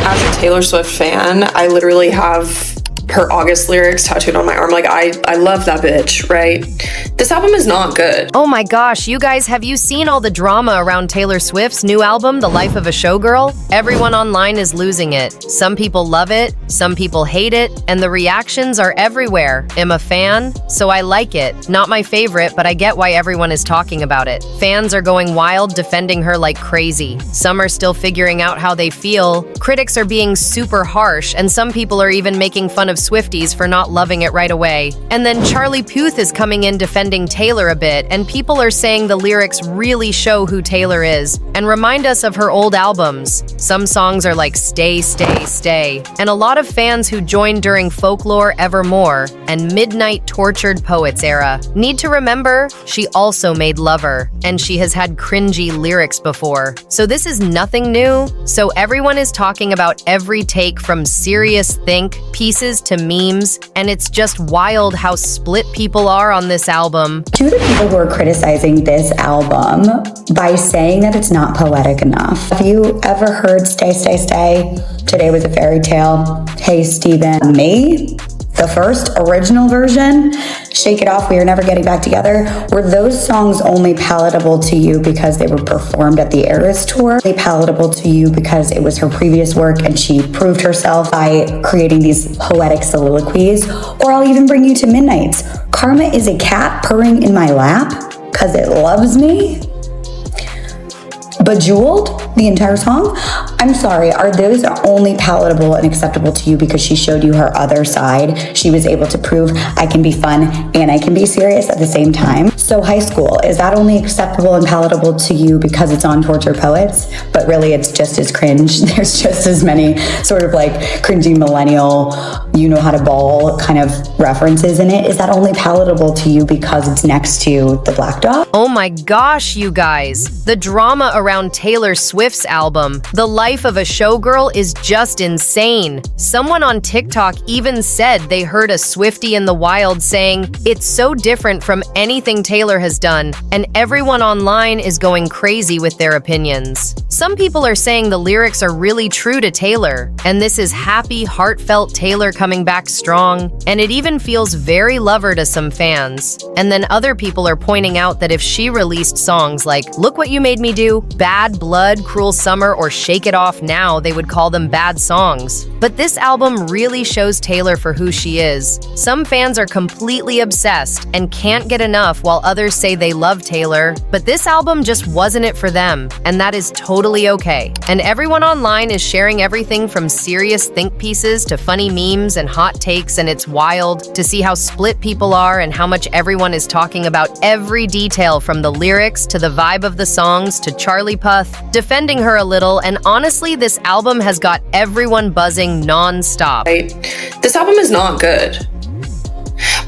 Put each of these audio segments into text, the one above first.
As a Taylor Swift fan, I literally have her August lyrics tattooed on my arm. Like, I love that bitch, right? This album is not good. Oh my gosh, you guys, have you seen all the drama around Taylor Swift's new album, The Life of a Showgirl? Everyone online is losing it. Some people love it, some people hate it, and the reactions are everywhere. I'm a fan, so I like it. Not my favorite, but I get why everyone is talking about it. Fans are going wild, defending her like crazy. Some are still figuring out how they feel. Critics are being super harsh, and some people are even making fun of Swifties for not loving it right away. And then Charlie Puth is coming in defending Taylor a bit, and people are saying the lyrics really show who Taylor is and remind us of her old albums. Some songs are like Stay, Stay, Stay, and a lot of fans who joined during Folklore, Evermore, and Midnight Tortured Poets era need to remember she also made Lover, and she has had cringy lyrics before. So this is nothing new. So everyone is talking about every take from serious think pieces to memes, and it's just wild how split people are on this album. To the people who are criticizing this album by saying that it's not poetic enough. Have you ever heard Stay, Stay, Stay? Today was a fairy tale. Hey, Steven. Me? The first original version, Shake It Off, We Are Never Getting Back Together, were those songs only palatable to you because they were performed at the Eras Tour? Only palatable to you because it was her previous work and she proved herself by creating these poetic soliloquies? Or I'll even bring you to Midnights. Karma is a cat purring in my lap because it loves me? Bejeweled, the entire song? I'm sorry, are those only palatable and acceptable to you because she showed you her other side? She was able to prove I can be fun and I can be serious at the same time. So High School, is that only acceptable and palatable to you because it's on Torture Poets? But really it's just as cringe. There's just as many sort of like cringy millennial, you know how to ball kind of references in it. Is that only palatable to you because it's next to the Black Dog? Oh my gosh, you guys. The drama around Taylor Swift's album, The Life of a Showgirl, is just insane. Someone on TikTok even said they heard a Swiftie in the wild saying, "It's so different from anything Taylor has done," and everyone online is going crazy with their opinions. Some people are saying the lyrics are really true to Taylor, and this is happy, heartfelt Taylor coming back strong, and it even feels very Lover to some fans. And then other people are pointing out that if she released songs like Look What You Made Me Do, Bad Blood, Cruel Summer, or Shake It Off now, they would call them bad songs. But this album really shows Taylor for who she is. Some fans are completely obsessed and can't get enough, while others say they love Taylor. But this album just wasn't it for them, and that is totally okay. And everyone online is sharing everything from serious think pieces to funny memes and hot takes, and it's wild to see how split people are and how much everyone is talking about every detail from the lyrics to the vibe of the songs to Charlie Puth, defending her a little, and honestly, this album has got everyone buzzing non-stop. Right? This album is not good.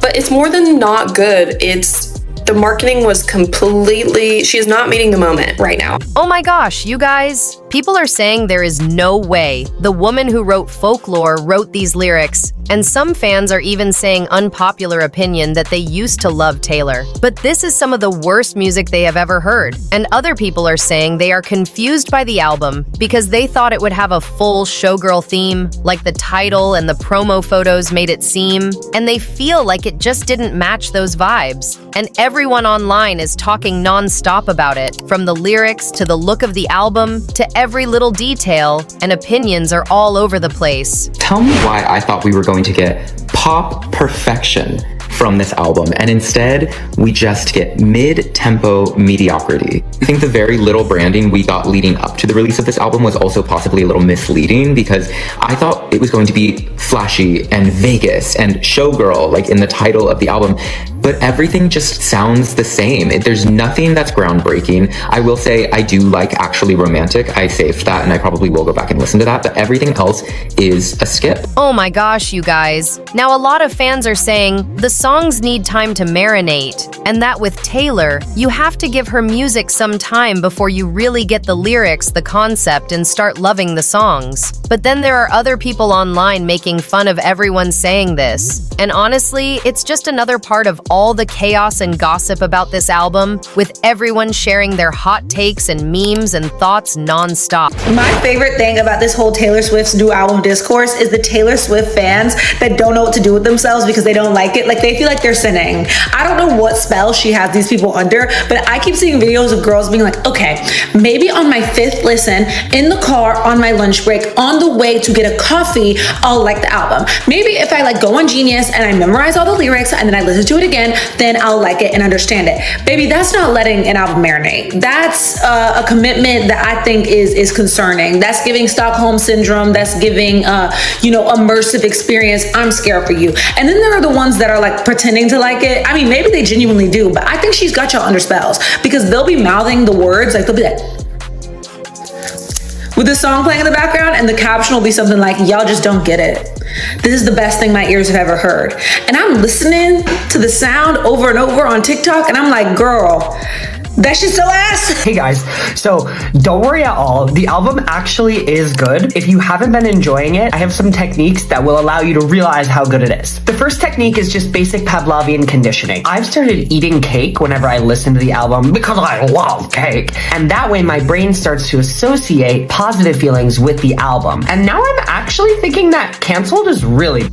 But it's more than not good. The marketing was completely, she is not meeting the moment right now. Oh my gosh, you guys. People are saying there is no way the woman who wrote Folklore wrote these lyrics, and some fans are even saying unpopular opinion that they used to love Taylor. But this is some of the worst music they have ever heard. And other people are saying they are confused by the album because they thought it would have a full showgirl theme, like the title and the promo photos made it seem, and they feel like it just didn't match those vibes. And everyone online is talking non-stop about it, from the lyrics to the look of the album to every little detail, and opinions are all over the place. Tell me why I thought we were going to get pop perfection from this album, and instead we just get mid-tempo mediocrity. I think the very little branding we got leading up to the release of this album was also possibly a little misleading, because I thought it was going to be flashy and Vegas and showgirl, like in the title of the album, but everything just sounds the same. There's nothing that's groundbreaking. I will say I do like Actually Romantic. I saved that and I probably will go back and listen to that, but everything else is a skip. Oh my gosh, you guys. Now a lot of fans are saying the songs need time to marinate, and that with Taylor, you have to give her music some time before you really get the lyrics, the concept, and start loving the songs. But then there are other people online making fun of everyone saying this. And honestly, it's just another part of all the chaos and gossip about this album, with everyone sharing their hot takes and memes and thoughts non-stop. My favorite thing about this whole Taylor Swift's new album discourse is the Taylor Swift fans that don't know what to do with themselves because they don't like it. Like, they feel like they're sinning. I don't know what spell she has these people under, but I keep seeing videos of girls being like, okay, maybe on my 5th listen, in the car, on my lunch break, on the way to get a coffee, I'll like the album. Maybe if I like go on Genius and I memorize all the lyrics and then I listen to it again, then I'll like it and understand it. Baby, that's not letting an album marinate. That's a commitment that I think is concerning. That's giving Stockholm syndrome. That's giving, immersive experience. I'm scared for you. And then there are the ones that are like pretending to like it. I mean, maybe they genuinely do, but I think she's got y'all under spells because they'll be mouthing the words, like they'll be like, with the song playing in the background, and the caption will be something like, y'all just don't get it. This is the best thing my ears have ever heard. And I'm listening to the sound over and over on TikTok, and I'm like, girl, that shit's still ass. Hey guys, so don't worry at all. The album actually is good. If you haven't been enjoying it, I have some techniques that will allow you to realize how good it is. The first technique is just basic Pavlovian conditioning. I've started eating cake whenever I listen to the album because I love cake. And that way my brain starts to associate positive feelings with the album. And now I'm actually thinking that Cancelled is really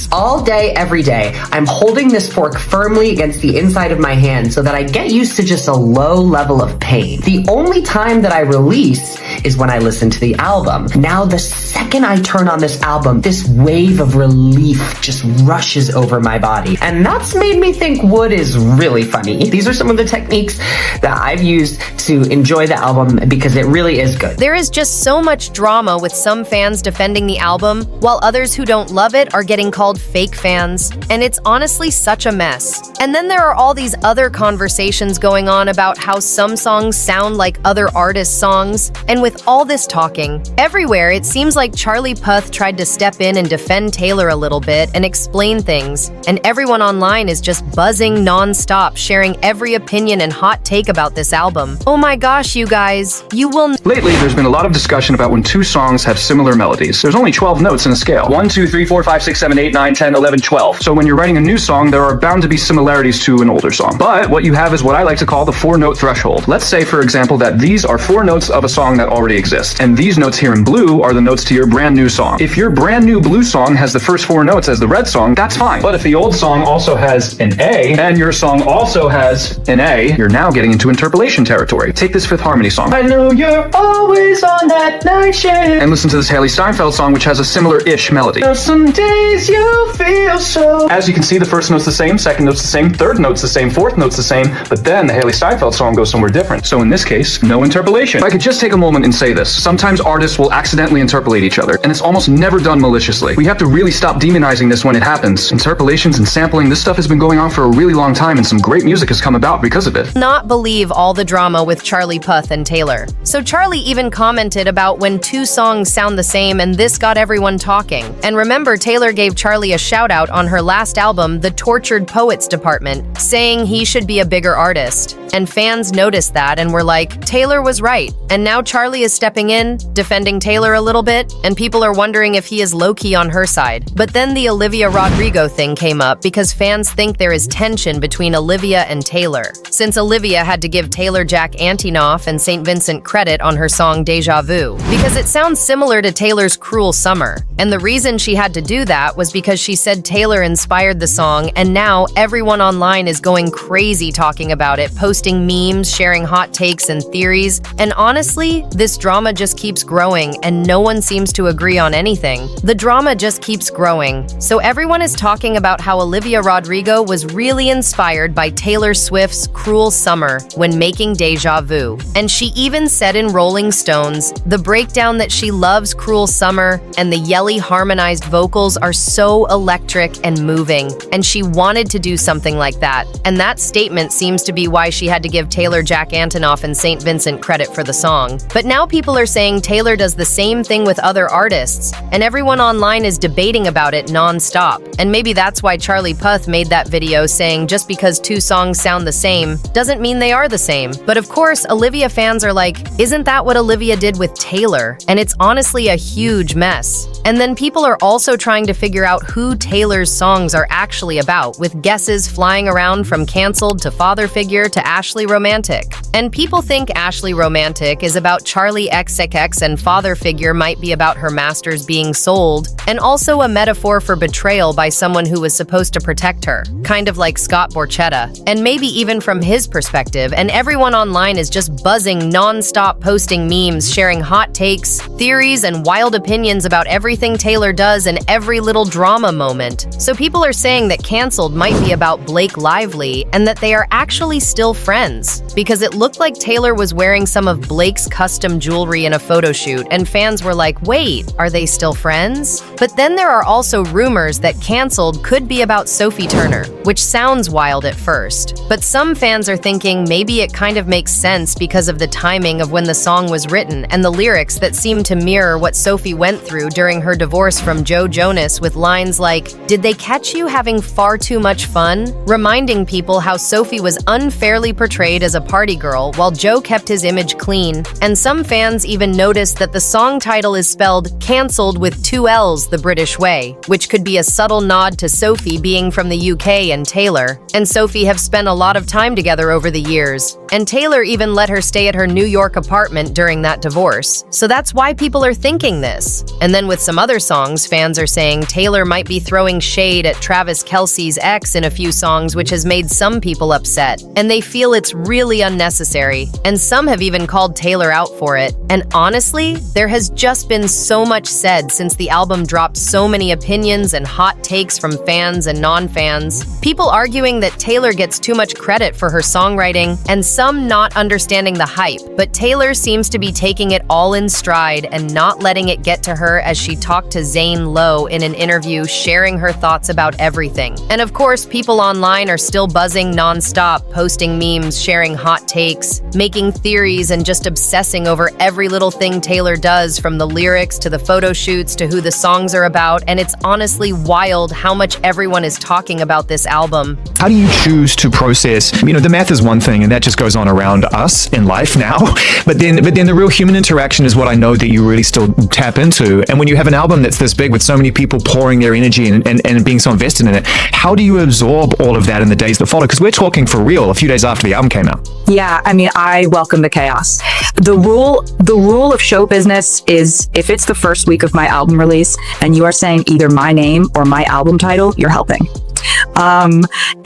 all day, every day, I'm holding this fork firmly against the inside of my hand so that I get used to just a low level of pain. The only time that I release is when I listen to the album. Now, the second I turn on this album, this wave of relief just rushes over my body. And that's made me think wood is really funny. These are some of the techniques that I've used to enjoy the album because it really is good. There is just so much drama with some fans defending the album, while others who don't love it are getting called fake fans, and it's honestly such a mess. And then there are all these other conversations going on about how some songs sound like other artists' songs, and with all this talking, everywhere it seems like Charlie Puth tried to step in and defend Taylor a little bit and explain things, and everyone online is just buzzing non-stop, sharing every opinion and hot take about this album. Oh my gosh, you guys, you will Lately, there's been a lot of discussion about when two songs have similar melodies. There's only 12 notes in a scale. 1, 2, 3, 4, 5, 6, 7, 8, 9, 10, 11, 12. So when you're writing a new song, there are bound to be similarities to an older song. But what you have is what I like to call the 4-note threshold. Let's say, for example, that these are 4 notes of a song that already exists. And these notes here in blue are the notes to your brand new song. If your brand new blue song has the first 4 notes as the red song, that's fine. But if the old song also has an A, and your song also has an A, you're now getting into interpolation territory. Take this Fifth Harmony song. I know you're always on that night shift. And listen to this Haley Steinfeld song, which has a similar-ish melody. Some days you feel so. As you can see, the first note's the same, second note's the same, third note's the same, fourth note's the same, but then the Haley Steinfeld song goes somewhere different. So in this case, no interpolation. If I could just take a moment and say this, sometimes artists will accidentally interpolate each other, and it's almost never done maliciously. We have to really stop demonizing this when it happens. Interpolations and sampling, this stuff has been going on for a really long time, and some great music has come about because of it. not believe all the drama with Charlie Puth and Taylor. So Charlie even commented about when two songs sound the same, and this got everyone talking. And remember, Taylor gave Charlie a shout out on her last album, The Tortured Poets Department, saying he should be a bigger artist. And fans noticed that and were like, Taylor was right. And now Charlie is stepping in, defending Taylor a little bit, and people are wondering if he is low-key on her side. But then the Olivia Rodrigo thing came up because fans think there is tension between Olivia and Taylor, since Olivia had to give Taylor Jack Antonoff and St. Vincent credit on her song Deja Vu, because it sounds similar to Taylor's Cruel Summer. And the reason she had to do that was because she said Taylor inspired the song, and now everyone online is going crazy talking about it, posting memes, sharing hot takes and theories. And honestly, this drama just keeps growing and no one seems to agree on anything. The drama just keeps growing. So everyone is talking about how Olivia Rodrigo was really inspired by Taylor Swift's Cruel Summer when making Deja Vu. And she even said in Rolling Stones, the breakdown that she loves Cruel Summer and the yelly harmonized vocals are so electric and moving, and she wanted to do something like that. And that statement seems to be why she had to give Taylor Jack Antonoff and St. Vincent credit for the song. But now people are saying Taylor does the same thing with other artists, and everyone online is debating about it non-stop. And maybe that's why Charlie Puth made that video saying just because two songs sound the same doesn't mean they are the same. But of course, Olivia fans are like, isn't that what Olivia did with Taylor? And it's honestly a huge mess. And then people are also trying to figure out who Taylor's songs are actually about, with guesses flying around from Cancelled to Father Figure to Ashley Romantic. And people think Ashley Romantic is about Charlie XCX and Father Figure might be about her masters being sold, and also a metaphor for betrayal by someone who was supposed to protect her, kind of like Scott Borchetta. And maybe even from his perspective, and everyone online is just buzzing non-stop, posting memes, sharing hot takes, theories, and wild opinions about everything Taylor does and every little drama moment. So people are saying that Cancelled might be about Blake Lively and that they are actually still friends, because it looked like Taylor was wearing some of Blake's custom jewelry in a photo shoot, and fans were like, wait, are they still friends? But then there are also rumors that Cancelled could be about Sophie Turner, which sounds wild at first. But some fans are thinking maybe it kind of makes sense because of the timing of when the song was written and the lyrics that seem to mirror what Sophie went through during her divorce from Joe Jonas, with lines like, "Did they catch you having far too much fun?" reminding people how Sophie was unfairly portrayed as a party girl while Joe kept his image clean. And some fans even noticed that the song title is spelled Cancelled with 2 L's the British way, which could be a subtle nod to Sophie being from the UK and Taylor. And Sophie have spent a lot of time together over the years, and Taylor even let her stay at her New York apartment during that divorce. So that's why people are thinking this. And then with some other songs, fans are saying Taylor might be throwing shade at Travis Kelce's ex in a few songs, which has made some people upset, and they feel it's really unnecessary. And some have even called Taylor out for it. And honestly, there has just been so much said since the album dropped, so many opinions and hot takes from fans and non-fans. People arguing that Taylor gets too much credit for her songwriting, and some not understanding the hype. But Taylor seems to be taking it all in stride and not letting it get to her, as she talked to Zane Lowe in an interview, sharing her thoughts about everything. And of course, people online are still buzzing non-stop, posting memes, sharing hot takes, making theories, and just obsessing over every little thing Taylor does, from the lyrics to the photo shoots to who the songs are about. And it's honestly wild how much everyone is talking about this album. How do you choose to process? The math is one thing, and that just goes on around us in life now. But then the real human interaction is what I know that you really still tap into. And when you have an album that's this big with so many people pouring their energy and being so invested in it, how do you absorb all of that in the days that follow? Because we're talking for real a few days after the album came out. Yeah, I welcome the chaos. The rule of show business is, if it's the first week of my album release and you are saying either my name or my album title, you're helping.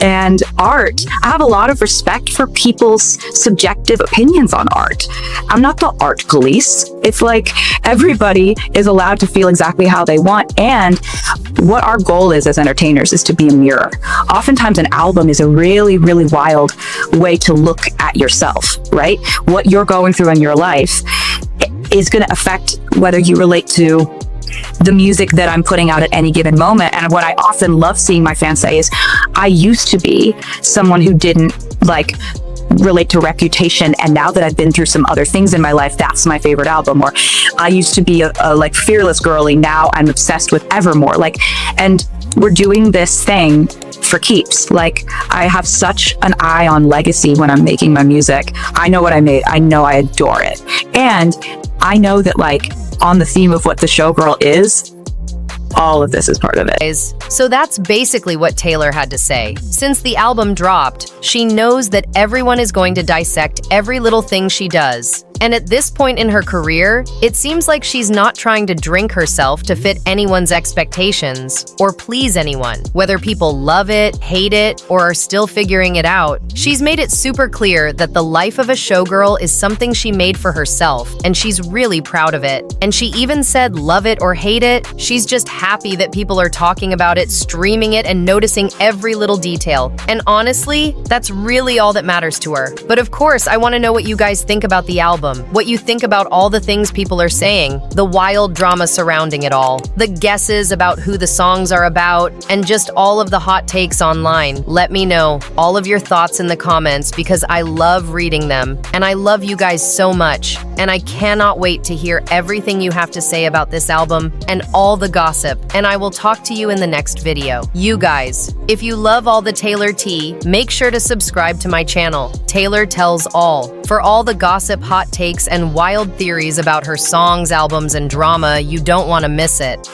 And art, I have a lot of respect for people's subjective opinions on art. I'm not the art police. It's like everybody is allowed to feel exactly how they want. And what our goal is as entertainers is to be a mirror. Oftentimes an album is a really, really wild way to look at yourself, right? What you're going through in your life is going to affect whether you relate to the music that I'm putting out at any given moment. And what I often love seeing my fans say is, I used to be someone who didn't relate to Reputation, and now that I've been through some other things in my life, that's my favorite album. Or I used to be a fearless girly, now I'm obsessed with Evermore. And we're doing this thing for keeps. I have such an eye on legacy when I'm making my music. I know what I made. I know I adore it. And I know that on the theme of what the showgirl is, all of this is part of it. So that's basically what Taylor had to say. Since the album dropped, she knows that everyone is going to dissect every little thing she does. And at this point in her career, it seems like she's not trying to drink herself to fit anyone's expectations or please anyone. Whether people love it, hate it, or are still figuring it out, she's made it super clear that the life of a showgirl is something she made for herself, and she's really proud of it. And she even said, love it or hate it, she's just happy that people are talking about it, streaming it, and noticing every little detail. And honestly, that's really all that matters to her. But of course, I want to know what you guys think about the album, what you think about all the things people are saying, the wild drama surrounding it all, the guesses about who the songs are about, and just all of the hot takes online. Let me know all of your thoughts in the comments, because I love reading them, and I love you guys so much, and I cannot wait to hear everything you have to say about this album and all the gossip, and I will talk to you in the next video. You guys, if you love all the Taylor tea, make sure to subscribe to my channel, Taylor Tells All, for all the gossip, hot takes, and wild theories about her songs, albums, and drama. You don't want to miss it.